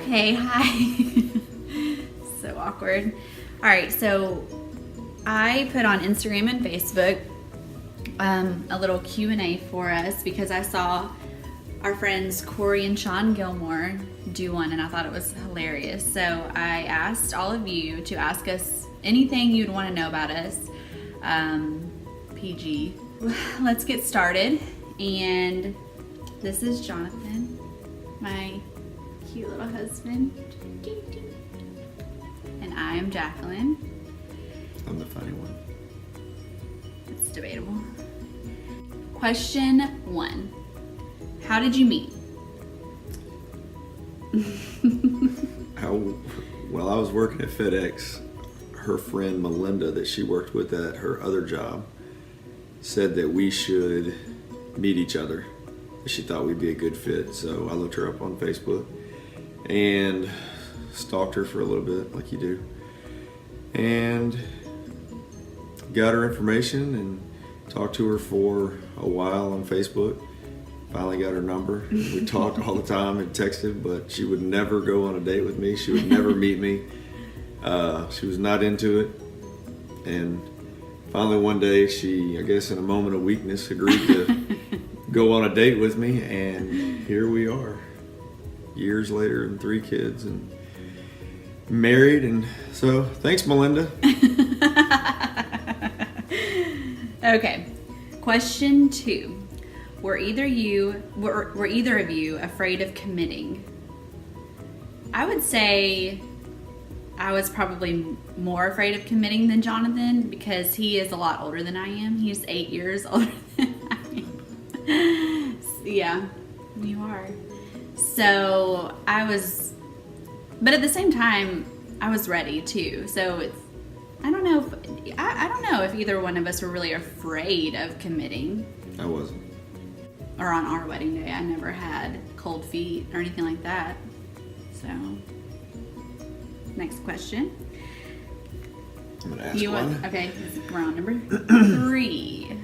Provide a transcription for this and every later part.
Okay, hi. So awkward. All right, so I put on Instagram and Facebook a little Q&A for us because I saw our friends Corey and Sean Gilmore do one, and I thought it was hilarious. So I asked all of you to ask us anything you'd want to know about us. PG. Let's get started. And this is Jonathan, my cute little husband. And I am Jacqueline. I'm the funny one. It's debatable. Question 1. How did you meet? Well, I was working at FedEx. Her friend Melinda, that she worked with at her other job, said that we should meet each other. She thought we'd be a good fit, so I looked her up on Facebook and stalked her for a little bit, like you do, and got her information and talked to her for a while on Facebook. Finally got her number. We talked all the time and texted, but she would never go on a date with me. She would never meet me. She was not into it. And finally one day she, I guess in a moment of weakness, agreed to go on a date with me, and here we are. Years later and 3 kids and married, and so thanks, Melinda. Okay. Question 2. Were either of you afraid of committing? I would say I was probably more afraid of committing than Jonathan because he is a lot older than I am. He's 8 years older than I am. Yeah, you are. So but at the same time, I was ready too. So I don't know if either one of us were really afraid of committing. I wasn't. Or on our wedding day, I never had cold feet or anything like that. So, next question. I'm gonna ask one. Okay, this is round number 3.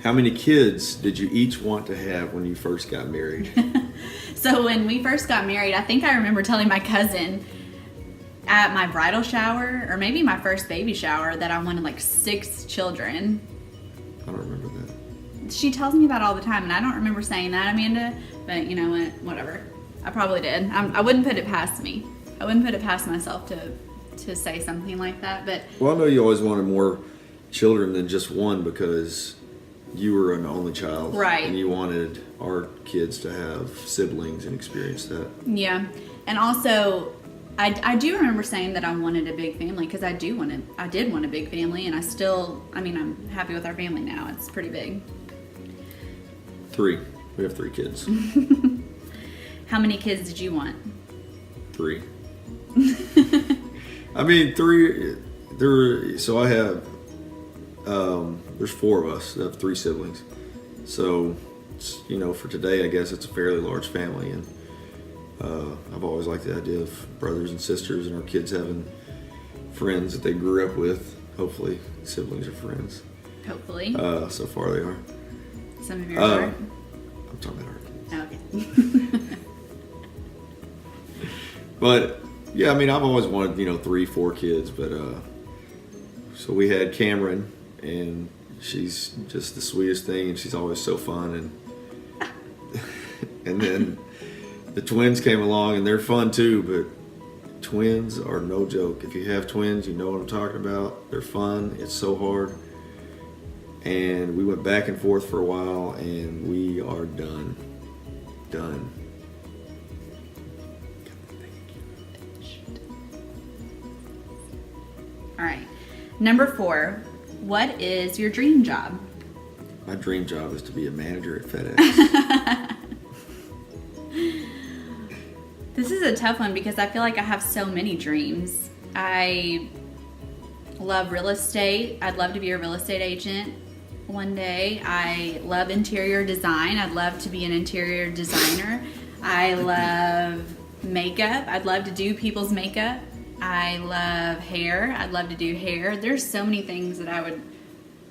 How many kids did you each want to have when you first got married? So when we first got married, I think I remember telling my cousin at my bridal shower, or maybe my first baby shower, that I wanted like 6 children. I don't remember that. She tells me that all the time, and I don't remember saying that, Amanda, but you know what, whatever. I probably did. I wouldn't put it past me. I wouldn't put it past myself to say something like that, but... Well, I know you always wanted more children than just one because you were an only child. Right. And you wanted our kids to have siblings and experience that. Yeah. And also, I do remember saying that I wanted a big family because I did want a big family, and I'm happy with our family now. It's pretty big. 3. We have 3 kids. How many kids did you want? 3. I mean, 3. So I have. There's 4 of us that have 3 siblings. So, for today, I guess it's a fairly large family, and I've always liked the idea of brothers and sisters, and our kids having friends that they grew up with. Hopefully, siblings are friends. Hopefully. So far they are. Some of yours are. I'm talking about our kids. Oh, okay. But yeah, I mean, I've always wanted 3, 4 kids, but so we had Cameron, and she's just the sweetest thing, and she's always so fun, and then the twins came along, and they're fun too, but twins are no joke. If you have twins, you know what I'm talking about. They're fun. It's so hard. And we went back and forth for a while, and we are done. All right. Number 4. What is your dream job? My dream job is to be a manager at FedEx. This is a tough one because I feel like I have so many dreams. I love real estate. I'd love to be a real estate agent one day. I love interior design. I'd love to be an interior designer. I love makeup. I'd love to do people's makeup. I love hair. I'd love to do hair. There's so many things that I would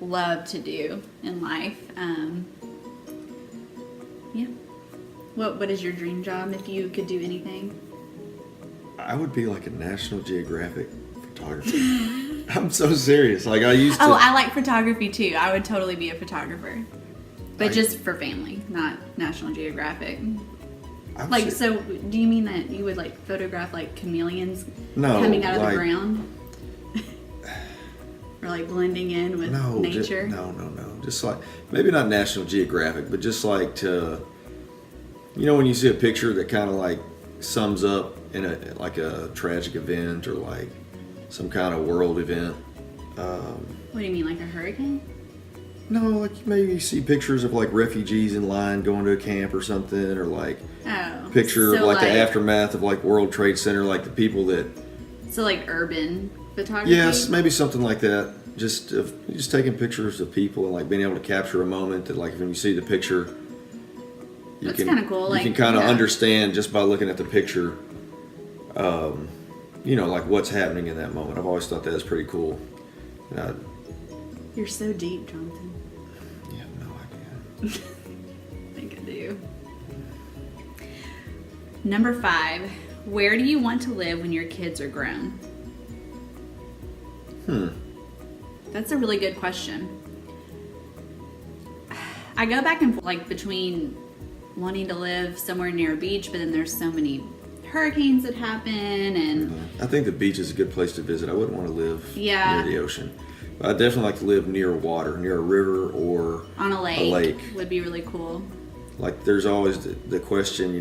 love to do in life. Yeah. What is your dream job if you could do anything? I would be like a National Geographic photographer. I'm so serious. Like I used to. Oh, I like photography too. I would totally be a photographer. But just for family, not National Geographic. I would Like, say- so do you mean that you would like photograph like chameleons No, coming out of like- the ground? Or like blending in with nature? No. Just like maybe not National Geographic, but just like to, when you see a picture that kind of like sums up in a tragic event or like some kind of world event. What do you mean, like a hurricane? No, like maybe you see pictures of like refugees in line going to a camp or something, or like Oh. picture of so like the aftermath of like World Trade Center, like the people that. So like urban photography? Yes, maybe something like that. Just taking pictures of people and like being able to capture a moment that like when you see the picture, That's kinda cool, You like, can kind of yeah. understand just by looking at the picture. Like what's happening in that moment. I've always thought that was pretty cool. And I You're so deep, Jonathan. have no idea. I think I do. Number 5. Where do you want to live when your kids are grown? That's a really good question. I go back and forth, like between wanting to live somewhere near a beach, but then there's so many hurricanes that happen, and I think the beach is a good place to visit. I wouldn't want to live Yeah. near the ocean. But I'd definitely like to live near water, near a river or on a lake, would be really cool. like there's always the question,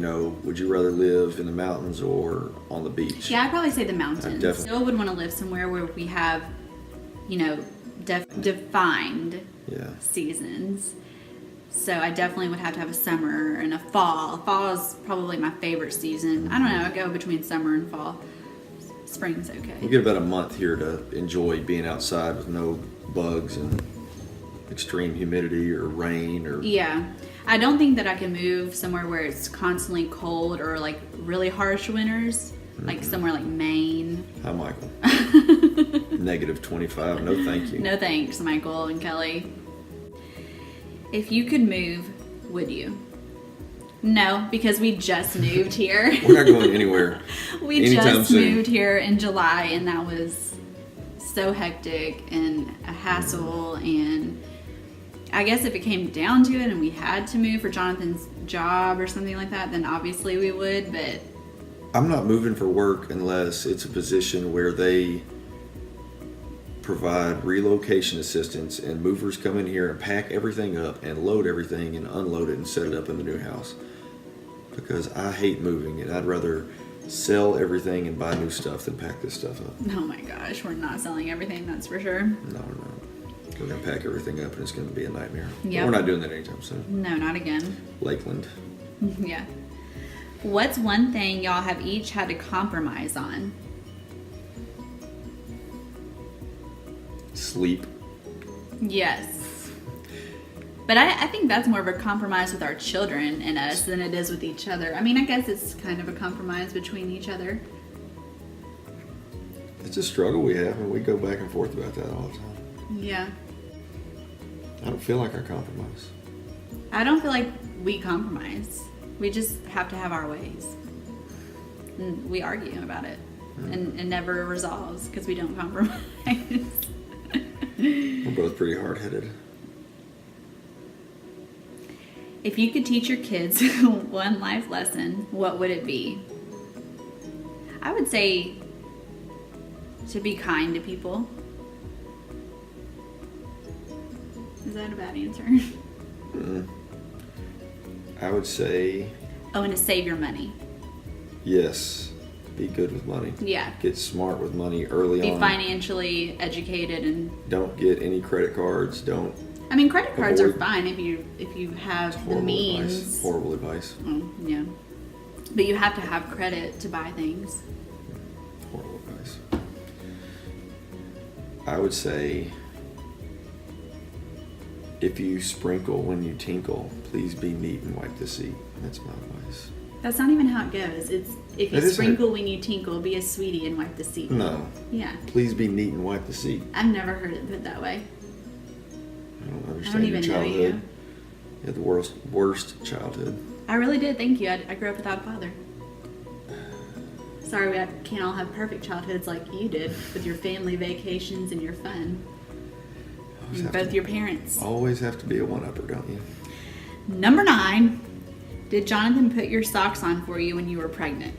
would you rather live in the mountains or on the beach? Yeah, I'd probably say the mountains. definitely- Still would want to live somewhere where we have, defined Yeah. seasons. So I definitely would have to have a summer and a fall. Fall is probably my favorite season. I don't know, I go between summer and fall. Spring's We okay. get about a month here to enjoy being outside with no bugs and extreme humidity or rain or Yeah. I don't think that I can move somewhere where it's constantly cold or like really harsh winters, like somewhere like Maine. Hi, Michael. Negative 25. No, thank you. No thanks, Michael and Kelly. If you could move, would you? No, because we just moved here. We're not going anywhere. We anytime just soon. moved here in July, and that was so hectic and a hassle. And I guess if it came down to it and we had to move for Jonathan's job or something like that, then obviously we would. But I'm not moving for work unless it's a position where they provide relocation assistance and movers come in here and pack everything up and load everything and unload it and set it up in the new house. Because I hate moving and I'd rather sell everything and buy new stuff than pack this stuff up. oh my gosh, we're not selling everything, that's for sure. No, we're not. We're going to pack everything up and it's going to be a nightmare. But Yep. we're not doing that anytime soon. No, not again. Lakeland. Yeah. What's one thing y'all have each had to compromise on? Sleep. Yes. But I think that's more of a compromise with our children and us than it is with each other. I mean, I guess it's kind of a compromise between each other. It's a struggle we have and we go back and forth about that all the time. Yeah. I don't feel like I compromise. I don't feel like we compromise. We just have to have our ways. And we argue about it. And it never resolves because we don't compromise. We're both pretty hard-headed. If you could teach your kids one life lesson, what would it be? I would say to be kind to people. Is that a bad answer? I would say Oh, and to save your money. yes. Be good with money. Yeah. Get smart with money early Be on. financially educated, and Don't get any credit cards. Don't. I mean, credit cards are Avoid- fine if you have the Horrible means. advice. Horrible advice. Oh, yeah. But you have to have credit to buy things. Horrible advice. I would say if you sprinkle when you tinkle, please be neat and wipe the seat. That's my advice. That's not even how it goes. It's if you It is sprinkle when you tinkle, be a sweetie and wipe the seat. No. Yeah. Please be neat and wipe the seat. I've never heard it put that way. I don't I understand don't your even know childhood. you. You had the worst childhood. I really did. Thank you. I grew up without a father. Sorry, we can't all have perfect childhoods like you did with your family vacations and your fun. Always And have both to- your parents. Always have to be a one-upper, don't you? Number 9. Did Jonathan put your socks on for you when you were pregnant?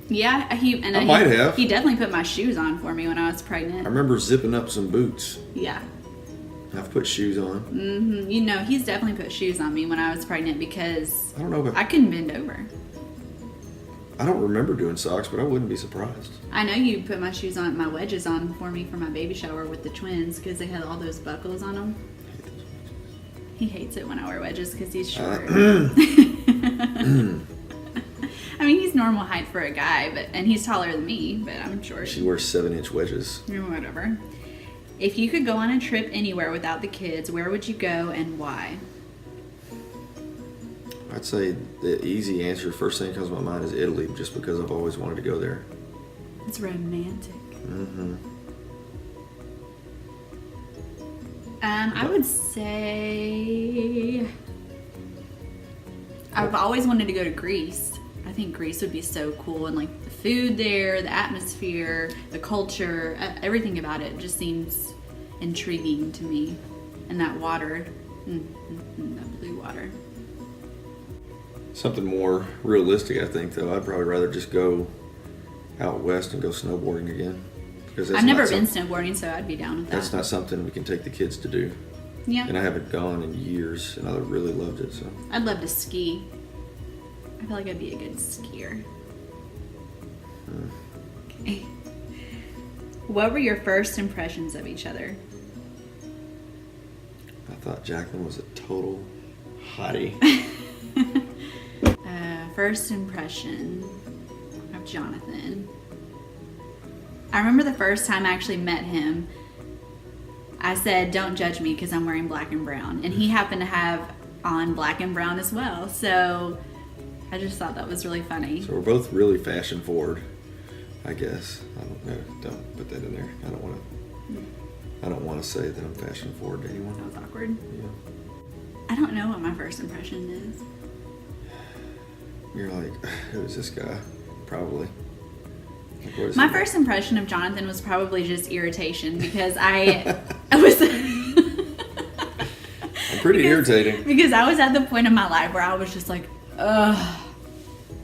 Yeah, I might have. He definitely put my shoes on for me when I was I pregnant. remember zipping up some boots. Yeah. I've put shoes on. You know, he's definitely put shoes on me when I was pregnant because I don't know about. I couldn't bend over. I don't remember doing socks, but I wouldn't be surprised. I know you put my shoes on, my wedges on for me for my baby shower with the twins because they had all those buckles on them. He hates it when I wear wedges because he's short. I mean, he's normal height for a guy, and he's taller than me, but I'm short. She wears 7-inch wedges. Whatever. If you could go on a trip anywhere without the kids, where would you go and why? I'd say the easy answer, first thing that comes to my mind is Italy, just because I've always wanted to go there. It's romantic. Mm-hmm. I would say I've always wanted to go to Greece. I think Greece would be so cool, and like the food there, the atmosphere, the culture, everything about it just seems intriguing to me. And that water, that blue water. Something more realistic, I think, though. I'd probably rather just go out west and go snowboarding again. Because I've never been snowboarding, so I'd be down with that. That's not something we can take the kids to do. Yeah. And I haven't gone in years, and I really loved it. So I'd love to ski. I feel like I'd be a good skier. Okay. What were your first impressions of each other? I thought Jacqueline was a total hottie. First impression of Jonathan. I remember the first time I actually met him, I said, "Don't judge me because I'm wearing black and brown." And he happened to have on black and brown as well. So I just thought that was really funny. So we're both really fashion forward, I guess. I don't know. Don't put that in there. I don't want to say that I'm fashion forward to anyone. That was awkward. Yeah. I don't know what my first impression is. You're like, who's this guy? Probably. Like, what is My he? first impression of Jonathan was probably just irritation because I was I'm pretty irritating. because I was at the point in my life where I was just like, ugh,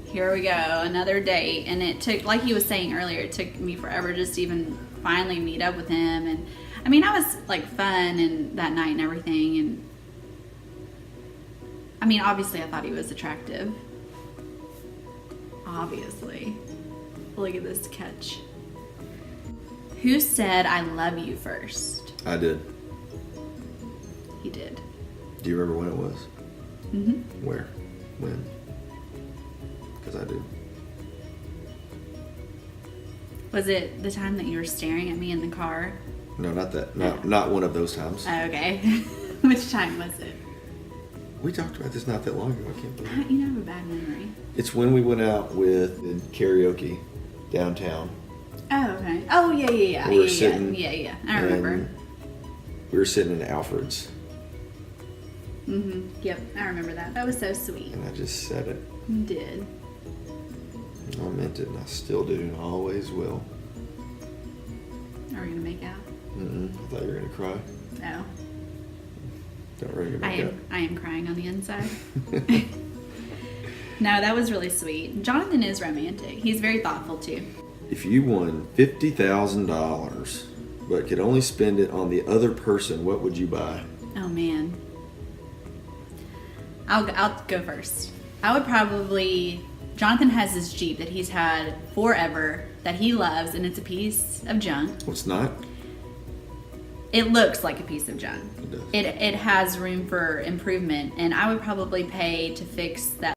here we go, another date. And it took, like he was saying earlier, it took me forever just to even finally meet up with him. And I mean, I was like fun and that night and everything. And I mean, obviously I thought he was attractive. Obviously. Look at this catch. Who said I love you first? I did. He did. Do you remember when it was? Mm-hmm. Where? When? Because I do. Was it the time that you were staring at me in the car? No, not that. Not one of those times. Oh, okay. Which time was it? We talked about this not that long ago. I can't believe it. You have a bad memory. It's when we went out with the karaoke downtown. Oh, okay. Oh, yeah. We were sitting Yeah. I remember. and We were sitting in Alfred's, Mm-hmm. Yep, I remember that. That was so sweet. and I just said it. You did. I meant it, and I still do, and always will. Are we gonna make out? I thought you were gonna cry. No. Don't ready to make up. I am crying on the inside. No, that was really sweet. Jonathan is romantic. He's very thoughtful too. If you won $50,000, but could only spend it on the other person, what would you buy? Oh man. I'll go first. I would probably. Jonathan has this Jeep that he's had forever that he loves, and it's a piece of junk. What's not? It looks like a piece of junk. It does. It has room for improvement, and I would probably pay to fix that